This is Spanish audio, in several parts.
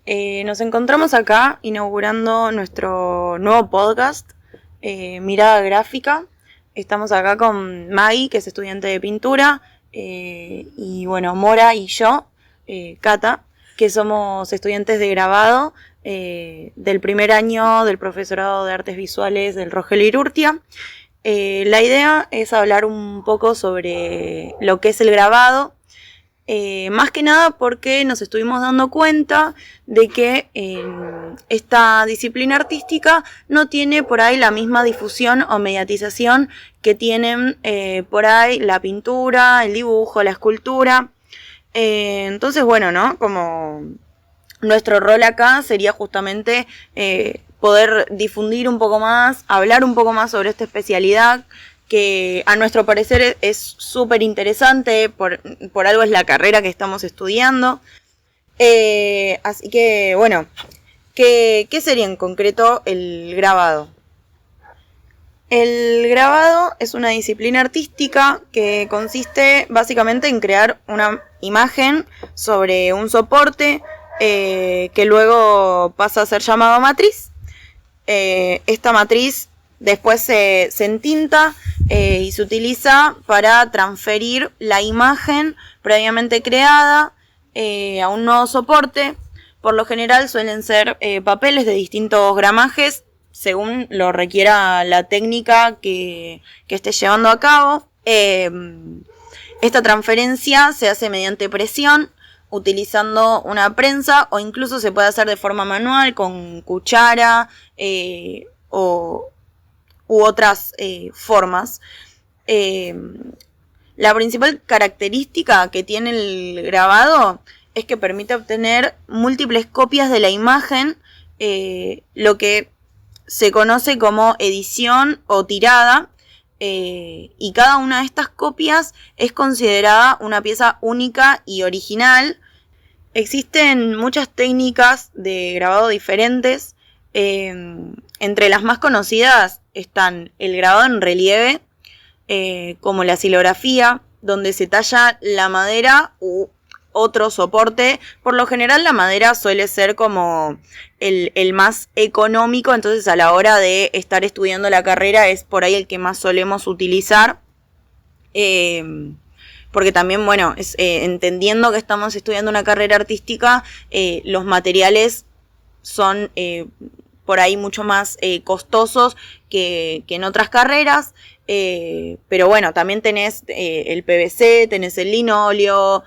Nos encontramos acá inaugurando nuestro nuevo podcast, Mirada Gráfica. Estamos acá con Maggie, que es estudiante de pintura, y bueno, Mora y yo, Cata, que somos estudiantes de grabado del primer año del profesorado de artes visuales del Rogelio Urrutia. La idea es hablar un poco sobre lo que es el grabado, más que nada porque nos estuvimos dando cuenta de que esta disciplina artística no tiene por ahí la misma difusión o mediatización que tienen por ahí la pintura, el dibujo, la escultura. Entonces, bueno, ¿no? Como nuestro rol acá sería justamente poder difundir un poco más, hablar un poco más sobre esta especialidad, que a nuestro parecer es súper interesante, por algo es la carrera que estamos estudiando. Así que, bueno, ¿qué sería en concreto el grabado? El grabado es una disciplina artística que consiste básicamente en crear una imagen sobre un soporte que luego pasa a ser llamado matriz. Esta matriz después se entinta y se utiliza para transferir la imagen previamente creada a un nuevo soporte. Por lo general suelen ser papeles de distintos gramajes según lo requiera la técnica que esté llevando a cabo. Esta transferencia se hace mediante presión, utilizando una prensa, o incluso se puede hacer de forma manual con cuchara u otras formas. La principal característica que tiene el grabado es que permite obtener múltiples copias de la imagen, lo que se conoce como edición o tirada, y cada una de estas copias es considerada una pieza única y original. Existen muchas técnicas de grabado diferentes. Entre las más conocidas están el grabado en relieve, como la silografía, donde se talla la madera u otro soporte. Por lo general la madera suele ser como el más económico, entonces a la hora de estar estudiando la carrera es por ahí el que más solemos utilizar. Porque también, bueno, entendiendo que estamos estudiando una carrera artística, los materiales son por ahí mucho más costosos que en otras carreras. Pero bueno, también tenés el PVC, tenés el linóleo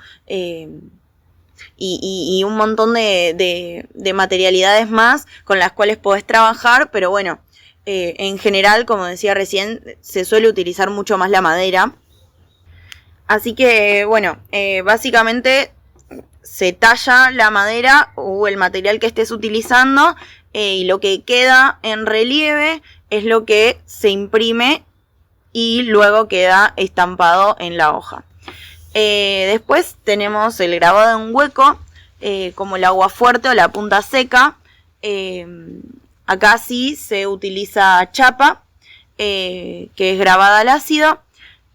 y un montón de materialidades más con las cuales podés trabajar, pero bueno, en general, como decía recién, se suele utilizar mucho más la madera. Así que bueno, básicamente se talla la madera o el material que estés utilizando, y lo que queda en relieve es lo que se imprime y luego queda estampado en la hoja. Después tenemos el grabado en hueco, como el aguafuerte o la punta seca. Acá sí se utiliza chapa, que es grabada al ácido,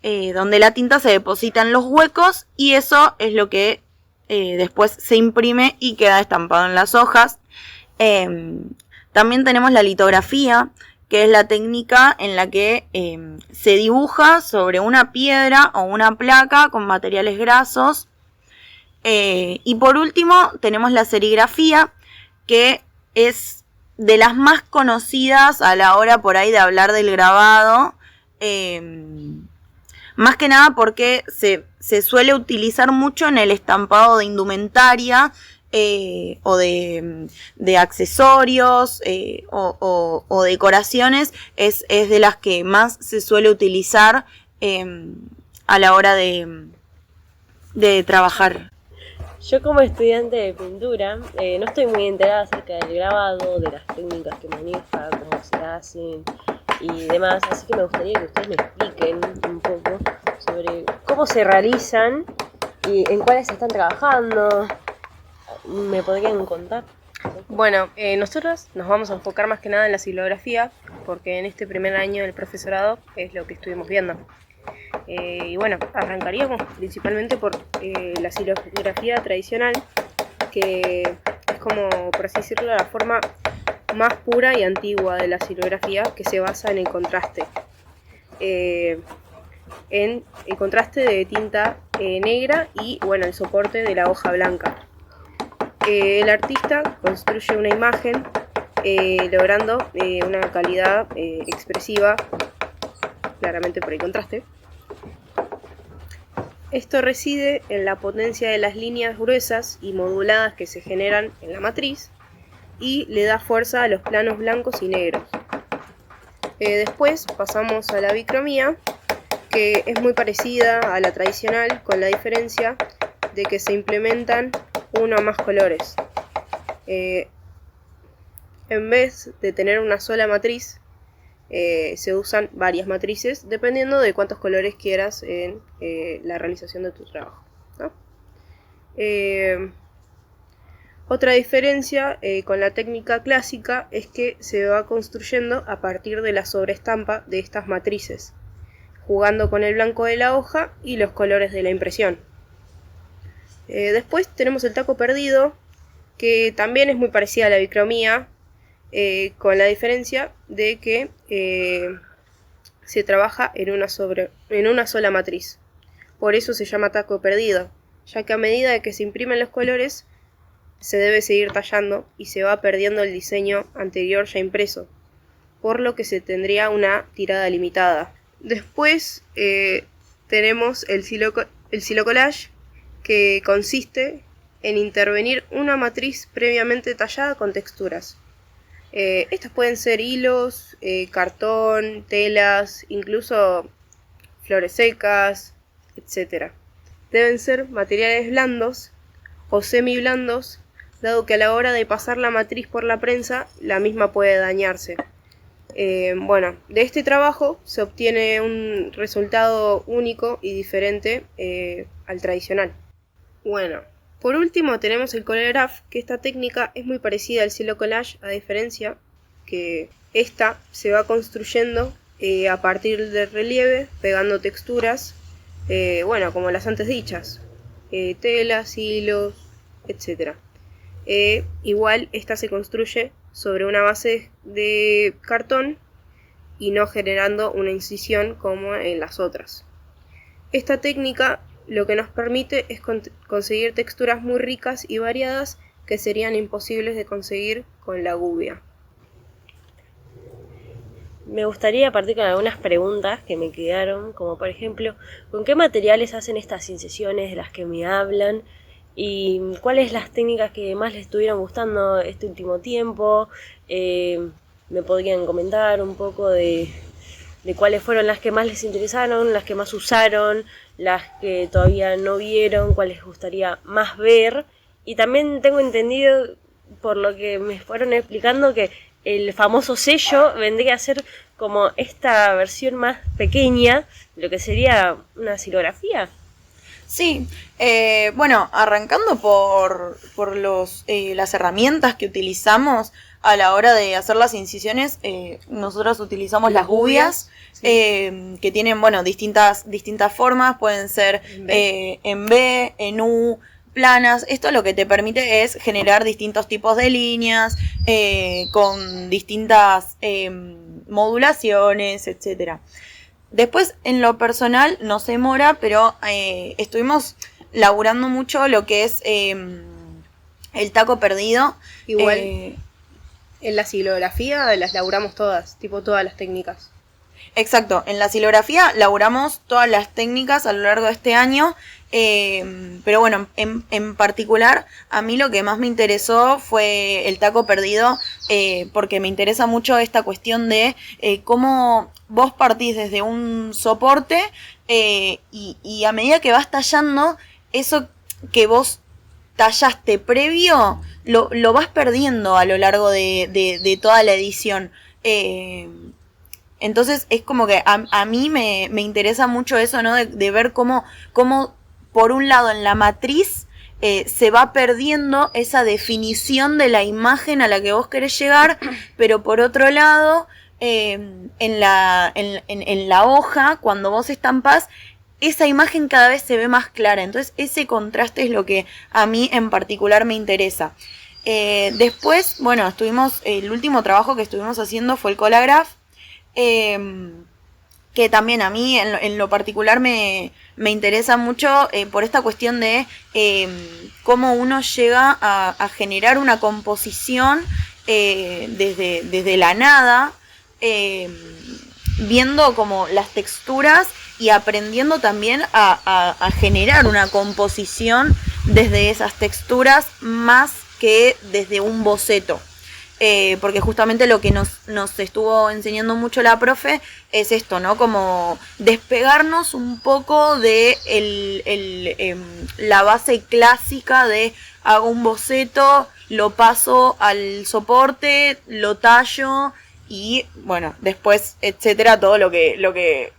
donde la tinta se deposita en los huecos y eso es lo que después se imprime y queda estampado en las hojas. También tenemos la litografía, que es la técnica en la que se dibuja sobre una piedra o una placa con materiales grasos. Y por último tenemos la serigrafía, que es de las más conocidas a la hora por ahí de hablar del grabado, más que nada porque se suele utilizar mucho en el estampado de indumentaria, o de accesorios o decoraciones. Es de las que más se suele utilizar a la hora de trabajar. Yo como estudiante de pintura no estoy muy enterada acerca del grabado, de las técnicas que maneja, cómo se hacen y demás, así que me gustaría que ustedes me expliquen un poco sobre cómo se realizan y en cuáles están trabajando. ¿Me podrían contar? Bueno, nosotros nos vamos a enfocar más que nada en la silografía, porque en este primer año del profesorado es lo que estuvimos viendo. Y bueno, arrancaríamos principalmente por la silografía tradicional, que es como, por así decirlo, la forma más pura y antigua de la xilografía, que se basa en el contraste. En el contraste de tinta negra y, bueno, el soporte de la hoja blanca. El artista construye una imagen logrando una calidad expresiva, claramente por el contraste. Esto reside en la potencia de las líneas gruesas y moduladas que se generan en la matriz y le da fuerza a los planos blancos y negros. Después pasamos a la bicromía, que es muy parecida a la tradicional, con la diferencia de que se implementan uno o más colores. En vez de tener una sola matriz, se usan varias matrices dependiendo de cuántos colores quieras en la realización de tu trabajo, ¿no? Otra diferencia con la técnica clásica es que se va construyendo a partir de la sobreestampa de estas matrices, jugando con el blanco de la hoja y los colores de la impresión. Después tenemos el taco perdido, que también es muy parecida a la bicromía, con la diferencia de que se trabaja en una sola matriz. Por eso se llama taco perdido, ya que a medida de que se imprimen los colores se debe seguir tallando y se va perdiendo el diseño anterior ya impreso, por lo que se tendría una tirada limitada. Después tenemos el silocollage, que consiste en intervenir una matriz previamente tallada con texturas. Estas pueden ser hilos, cartón, telas, incluso flores secas, etc. Deben ser materiales blandos o semiblandos, dado que a la hora de pasar la matriz por la prensa, la misma puede dañarse. Bueno, de este trabajo se obtiene un resultado único y diferente al tradicional. Bueno, por último tenemos el coreograph, que esta técnica es muy parecida al silocollage, a diferencia que esta se va construyendo a partir del relieve, pegando texturas, bueno, como las antes dichas, telas, hilos, etc. Igual esta se construye sobre una base de cartón y no generando una incisión como en las otras. Esta técnica lo que nos permite es conseguir texturas muy ricas y variadas que serían imposibles de conseguir con la gubia. Me gustaría partir con algunas preguntas que me quedaron, como por ejemplo, ¿con qué materiales hacen estas incisiones de las que me hablan? ¿Y cuáles las técnicas que más les estuvieron gustando este último tiempo? ¿Me podrían comentar un poco de cuáles fueron las que más les interesaron, las que más usaron, las que todavía no vieron, cuáles les gustaría más ver? Y también tengo entendido, por lo que me fueron explicando, que el famoso sello vendría a ser como esta versión más pequeña de lo que sería una xilografía. Sí, bueno, arrancando por las herramientas que utilizamos a la hora de hacer las incisiones, nosotros utilizamos las gubias, sí. Que tienen, bueno, distintas formas, pueden ser en V, en U, planas. Esto lo que te permite es generar distintos tipos de líneas, con distintas modulaciones, etcétera. Después, en lo personal, no sé Mora, pero estuvimos laburando mucho lo que es el taco perdido. Igual, en la xilografía las laburamos todas, tipo todas las técnicas. Exacto, en la xilografía laburamos todas las técnicas a lo largo de este año, pero bueno, en particular a mí lo que más me interesó fue el taco perdido, porque me interesa mucho esta cuestión de cómo vos partís desde un soporte y a medida que vas tallando, eso que vos tallaste previo lo vas perdiendo a lo largo de toda la edición. Entonces es como que a mí me interesa mucho eso, ¿no? De ver cómo por un lado en la matriz se va perdiendo esa definición de la imagen a la que vos querés llegar, pero por otro lado en la hoja, cuando vos estampás, esa imagen cada vez se ve más clara. Entonces ese contraste es lo que a mí en particular me interesa. Después, bueno, el último trabajo que estuvimos haciendo fue el Colagraph, que también a mí en lo particular me interesa mucho por esta cuestión de cómo uno llega a generar una composición desde la nada, viendo como las texturas y aprendiendo también a generar una composición desde esas texturas más que desde un boceto. Porque justamente lo que nos estuvo enseñando mucho la profe es esto, ¿no? Como despegarnos un poco de la base clásica de hago un boceto, lo paso al soporte, lo tallo y, bueno, después, etcétera, todo lo que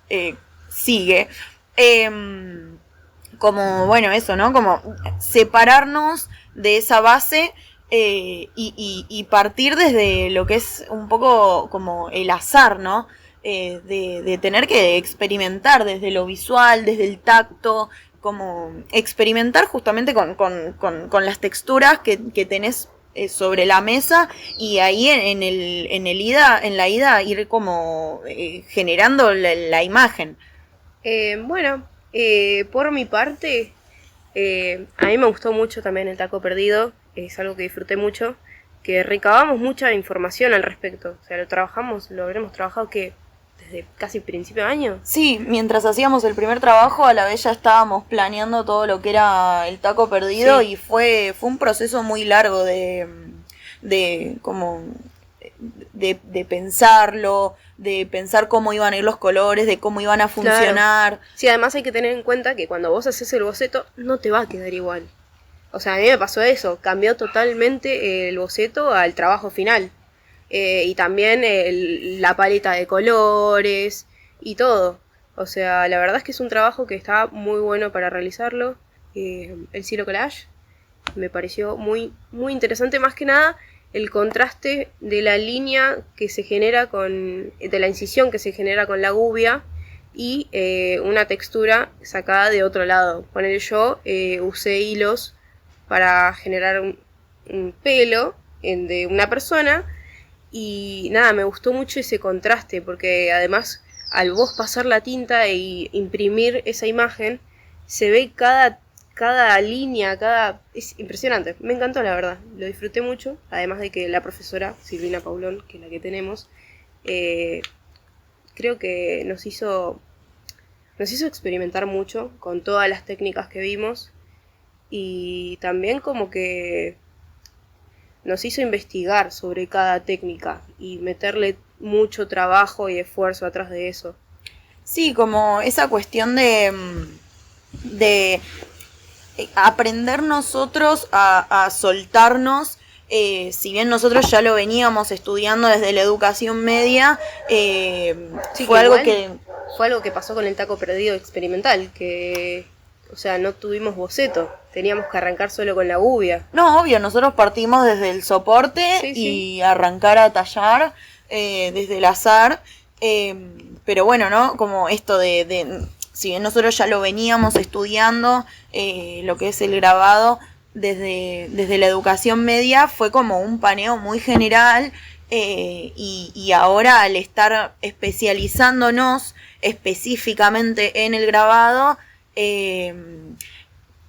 sigue. Como, bueno, eso, ¿no? Como separarnos de esa base y partir desde lo que es un poco como el azar, ¿no? De tener que experimentar desde lo visual, desde el tacto, como experimentar justamente con las texturas que tenés sobre la mesa y ahí en la ida ir como generando la imagen. Bueno, por mi parte, a mí me gustó mucho también el taco perdido, es algo que disfruté mucho, que recabamos mucha información al respecto, o sea, lo habremos trabajado que desde casi principio de año. Sí, mientras hacíamos el primer trabajo, a la vez ya estábamos planeando todo lo que era el taco perdido, sí. Y fue un proceso muy largo de pensarlo, de pensar cómo iban a ir los colores, de cómo iban a funcionar. Claro. Sí, además hay que tener en cuenta que cuando vos haces el boceto no te va a quedar igual. O sea, a mí me pasó eso, cambió totalmente el boceto al trabajo final. Y también la paleta de colores y todo. O sea, la verdad es que es un trabajo que está muy bueno para realizarlo. El Silo Collage me pareció muy, muy interesante, más que nada el contraste de la línea que se genera de la incisión que se genera con la gubia y una textura sacada de otro lado. Ponele, yo usé hilos para generar un pelo de una persona y nada, me gustó mucho ese contraste porque además al vos pasar la tinta e imprimir esa imagen se ve cada línea, es impresionante, me encantó la verdad, lo disfruté mucho, además de que la profesora Silvina Paulón, que es la que tenemos, creo que nos hizo experimentar mucho con todas las técnicas que vimos y también como que nos hizo investigar sobre cada técnica y meterle mucho trabajo y esfuerzo atrás de eso. Sí, como esa cuestión de aprender nosotros a soltarnos, si bien nosotros ya lo veníamos estudiando desde la educación media, sí, fue algo que pasó con el taco perdido experimental, que, o sea, no tuvimos boceto, teníamos que arrancar solo con la gubia. No, obvio, nosotros partimos desde el soporte y arrancar a tallar desde el azar, pero bueno, ¿no? Como esto si bien nosotros ya lo veníamos estudiando, lo que es el grabado desde la educación media, fue como un paneo muy general, y ahora al estar especializándonos específicamente en el grabado,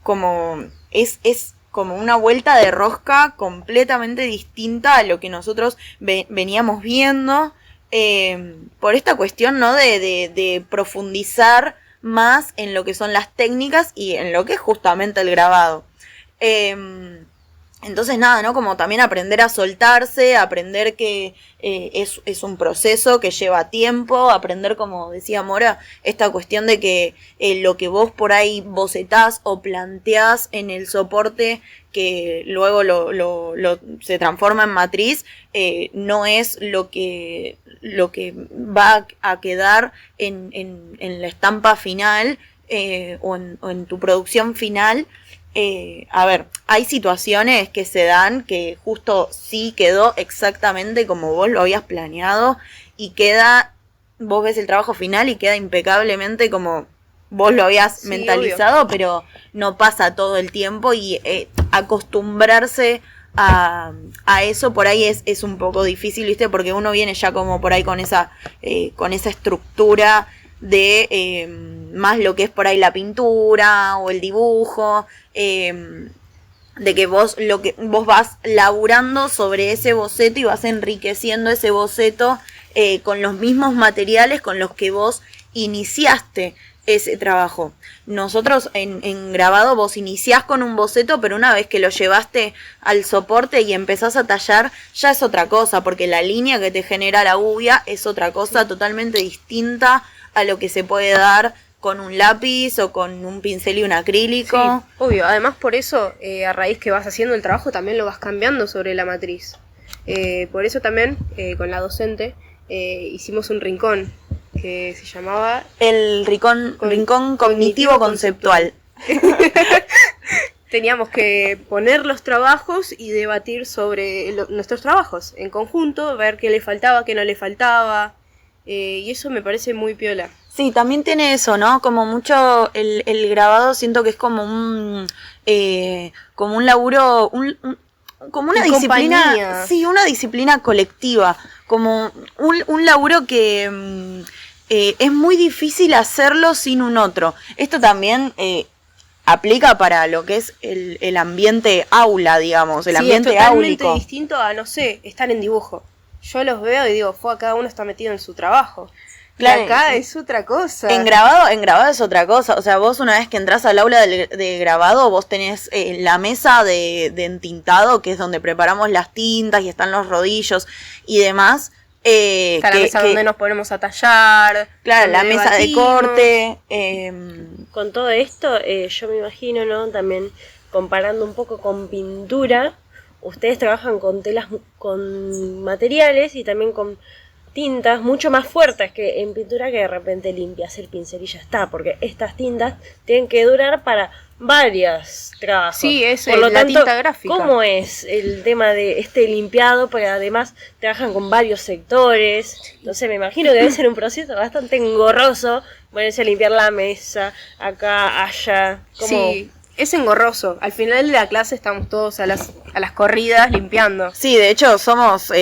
como es como una vuelta de rosca completamente distinta a lo que nosotros veníamos viendo, por esta cuestión, ¿no? de profundizar más en lo que son las técnicas y en lo que es justamente el grabado. Entonces nada, ¿no? Como también aprender a soltarse, aprender que es un proceso que lleva tiempo, aprender, como decía Mora, esta cuestión de que lo que vos por ahí bocetás o planteás en el soporte que luego se transforma en matriz, no es lo que va a quedar en la estampa final o en tu producción final. A ver, hay situaciones que se dan que justo sí quedó exactamente como vos lo habías planeado y vos ves el trabajo final y queda impecablemente como vos lo habías mentalizado, obvio. Pero no pasa todo el tiempo y acostumbrarse a eso por ahí es un poco difícil, ¿viste? Porque uno viene ya como por ahí con esa estructura de más lo que es por ahí la pintura o el dibujo, de que vos vas laburando sobre ese boceto y vas enriqueciendo ese boceto con los mismos materiales con los que vos iniciaste ese trabajo. Nosotros en grabado vos iniciás con un boceto, pero una vez que lo llevaste al soporte y empezás a tallar, ya es otra cosa, porque la línea que te genera la gubia es otra cosa totalmente distinta a lo que se puede dar con un lápiz o con un pincel y un acrílico. Sí, obvio. Además, por eso, a raíz que vas haciendo el trabajo, también lo vas cambiando sobre la matriz. Por eso también, con la docente, hicimos un rincón que se llamaba... El rincón cognitivo conceptual. Teníamos que poner los trabajos y debatir sobre nuestros trabajos en conjunto, ver qué le faltaba, qué no le faltaba, y eso me parece muy piola. Sí, también tiene eso, ¿no? Como mucho el grabado siento que es como un laburo, como una disciplina, compañía. Sí, una disciplina colectiva, como un laburo que es muy difícil hacerlo sin un otro. Esto también aplica para lo que es el ambiente aula, digamos, el ambiente es totalmente áulico. distinto a, no sé, estar en dibujo. Yo los veo y digo, cada uno está metido en su trabajo. Claro, y acá es otra cosa. En grabado es otra cosa. O sea, vos una vez que entras al aula de grabado, vos tenés la mesa de entintado, que es donde preparamos las tintas y están los rodillos y demás. Está la mesa donde nos ponemos a tallar. Claro, la mesa de corte. Con todo esto, yo me imagino, ¿no? También comparando un poco con pintura, ustedes trabajan con telas, con materiales y también con tintas mucho más fuertes que en pintura, que de repente limpias el pincel y ya está, porque estas tintas tienen que durar para varios trabajos. Sí, es por lo la tanto, tinta gráfica. ¿cómo es el tema de este limpiado? Porque además trabajan con varios sectores, entonces me imagino que debe ser un proceso bastante engorroso ponerse a limpiar la mesa, acá, allá. ¿Cómo? Sí, es engorroso. Al final de la clase estamos todos a las corridas limpiando. Sí, de hecho somos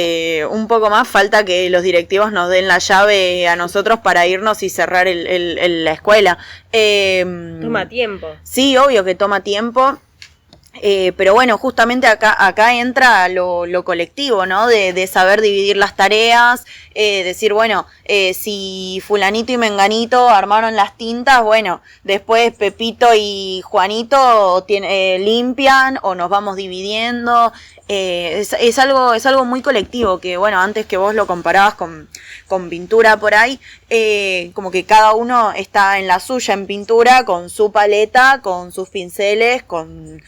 un poco más, falta que los directivos nos den la llave a nosotros para irnos y cerrar la escuela. Toma tiempo. Sí, obvio que toma tiempo. Pero bueno, justamente acá entra lo colectivo, ¿no? De saber dividir las tareas, decir, bueno, si fulanito y menganito armaron las tintas, bueno, después Pepito y Juanito limpian o nos vamos dividiendo. Es algo muy colectivo, que bueno, antes que vos lo comparabas con pintura por ahí, como que cada uno está en la suya en pintura, con su paleta, con sus pinceles, con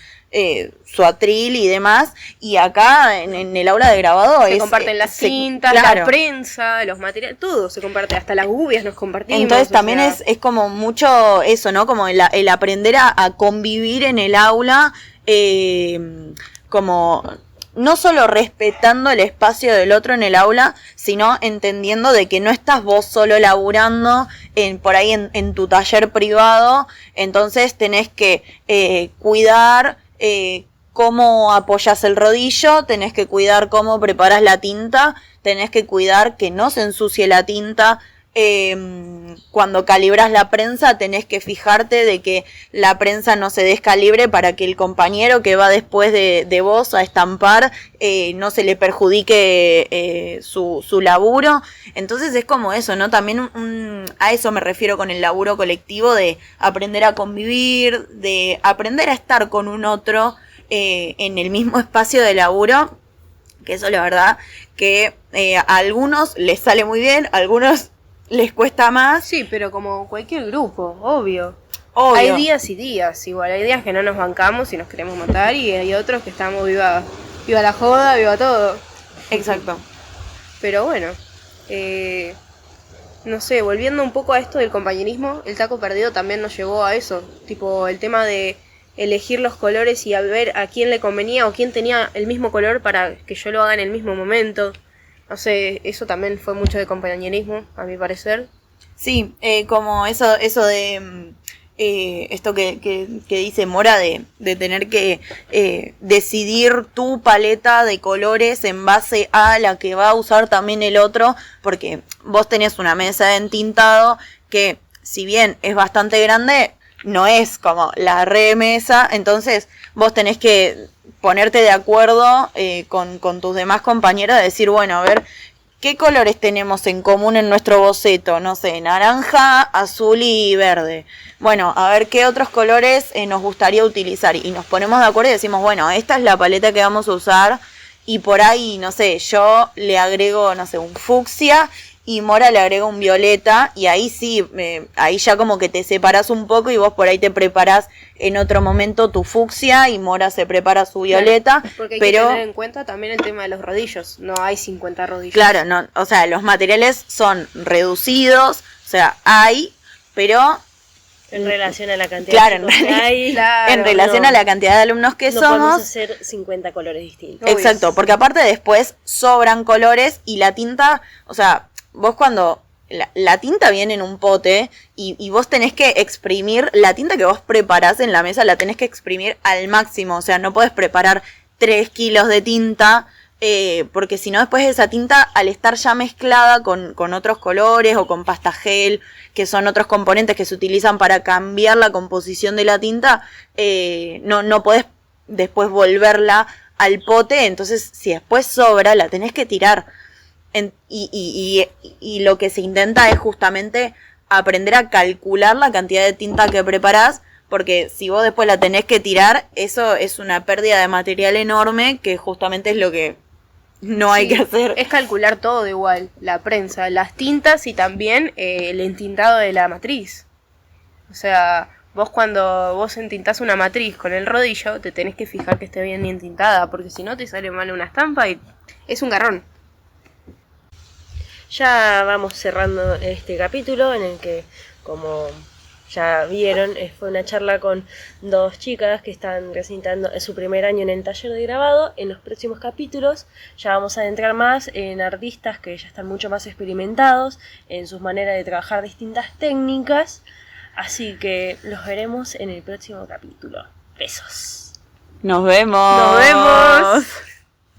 su atril y demás, y acá en el aula de grabado se comparten las cintas, claro, la prensa, los materiales, todo se comparte, hasta las gubias nos compartimos. Entonces también es como mucho eso, ¿no? Como el aprender a convivir en el aula, como no solo respetando el espacio del otro en el aula, sino entendiendo de que no estás vos solo laburando por ahí en tu taller privado, entonces tenés que cuidar cómo apoyas el rodillo, tenés que cuidar cómo preparas la tinta, tenés que cuidar que no se ensucie la tinta. Cuando calibras la prensa tenés que fijarte de que la prensa no se descalibre para que el compañero que va después de vos a estampar no se le perjudique su laburo. Entonces es como eso, ¿no? También a eso me refiero con el laburo colectivo, de aprender a convivir, de aprender a estar con un otro en el mismo espacio de laburo, que eso la verdad que a algunos les sale muy bien, a algunos les cuesta más. Sí, pero como cualquier grupo, obvio. Obvio. Hay días y días, igual hay días que no nos bancamos y nos queremos matar, y hay otros que estamos viva la joda, viva todo. Exacto. Pero bueno, no sé, volviendo un poco a esto del compañerismo, el taco perdido también nos llevó a eso, tipo el tema de elegir los colores y a ver a quién le convenía o quién tenía el mismo color para que yo lo haga en el mismo momento. No sé, eso también fue mucho de compañerismo, a mi parecer. Sí, como eso de esto que dice Mora de tener que decidir tu paleta de colores en base a la que va a usar también el otro, porque vos tenés una mesa de entintado que, si bien es bastante grande, no es como la remesa, entonces vos tenés que ponerte de acuerdo con tus demás compañeros, de decir, bueno, a ver, ¿qué colores tenemos en común en nuestro boceto? No sé, naranja, azul y verde. Bueno, a ver qué otros colores nos gustaría utilizar. Y nos ponemos de acuerdo y decimos, bueno, esta es la paleta que vamos a usar. Y por ahí, no sé, yo le agrego, no sé, un fucsia y Mora le agrega un violeta. Y ahí sí, ahí ya como que te separás un poco y vos por ahí te preparás en otro momento tu fucsia y Mora se prepara su violeta. Claro, porque hay pero que tener en cuenta también el tema de los rodillos. No hay 50 rodillos. claro, no, o sea, los materiales son reducidos, o sea, hay, pero En relación a la cantidad claro, de chicos que hay, Claro, en relación no. a la cantidad de alumnos que no podemos somos, hacer 50 colores distintos. Obvio. exacto, porque aparte después sobran colores y la tinta, o sea, vos cuando la tinta viene en un pote y vos tenés que exprimir, la tinta que vos preparás en la mesa la tenés que exprimir al máximo, o sea, no podés preparar 3 kilos de tinta, porque si no después esa tinta, al estar ya mezclada con otros colores o con pasta gel, que son otros componentes que se utilizan para cambiar la composición de la tinta, no podés después volverla al pote, entonces si después sobra la tenés que tirar. Y lo que se intenta es justamente aprender a calcular la cantidad de tinta que preparás, porque si vos después la tenés que tirar, eso es una pérdida de material enorme, que justamente es lo que no hay que hacer. Es calcular todo igual, la prensa, las tintas y también el entintado de la matriz. O sea, vos cuando vos entintás una matriz con el rodillo, te tenés que fijar que esté bien entintada, porque si no te sale mal una estampa y es un garrón. Ya vamos cerrando este capítulo en el que, como ya vieron, fue una charla con dos chicas que están recitando su primer año en el taller de grabado. En los próximos capítulos ya vamos a adentrar más en artistas que ya están mucho más experimentados en sus maneras de trabajar distintas técnicas. Así que los veremos en el próximo capítulo. Besos. Nos vemos. ¡Nos vemos!